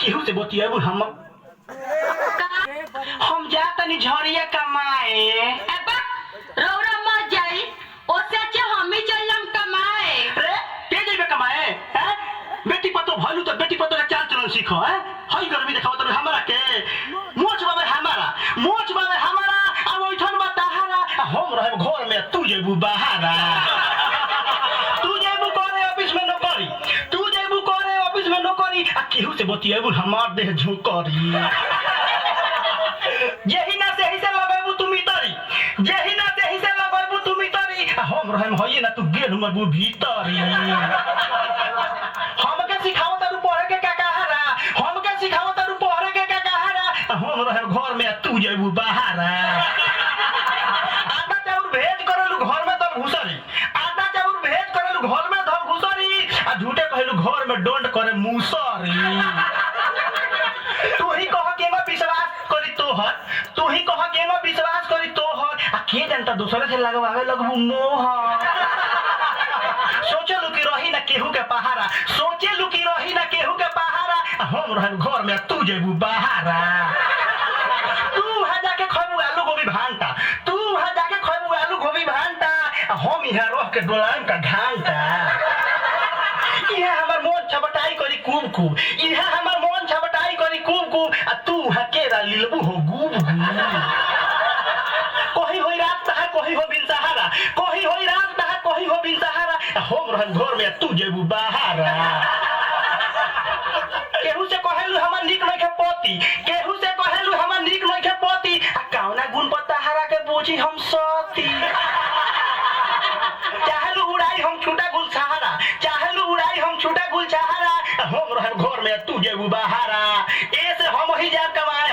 केहू से बतियाबू हम जा तनी झड़िया कमाए। अबा रौरा मत जाई, ओसे अच्छे हम ही चलम कमाए। रे के जेबे कमाए हैं? बेटी पतो भइलू त बेटी पतो के चाल चलन सीखो हैं। हई गर्मी देखाव त हमरा के मोच बाबे हमारा अब ओइठन बा तहारा हम रहे घर में तू जेबू बाहरा। तू जेबू करे ऑफिस में नौकरी आ केहू से बतियाबू हमार देह झुकरी। जेही ना सेही से लगाबू तू मितरी हम रहम होइए ना तू गेल मरबू भीतरी। हमके सिखाओ तारू पढ़े के का कहारा हम रहम घर में तू जेबू बाहरा। आटा चाउर भेज करलू घर में धर घुसरी आ झूठे कहलू घर में डोंट करे मुसरी। तू ही कह के विश्वास करी तोहर आ के जनता दूसरे से लगवावे लगबू मोहर। सोचलू कि रही ना केहू के पहारा हम रहन घर में तू जेबू बाहरा। तू वहां जाके खबू आलू गोभी भांटा हम यहाँ रह के डोलाम का घंटा। यहाँ हमार मन छबटाई करी खूब आ तू हकेरा लिलबू हो गुब कही होई रात तहा कही हो बिन सहारा हम रहन घर में तू जेबू बाहरा। केहू से कहेलू हमर निक नइखे पति आ कौना गुण पर तहारा के बोझी हम सती। चाहलू उड़ाई हम छूटा गुल सहारा हम रहन घर में तू जेबू बाहरा। ऐसे हम ही जा कमाए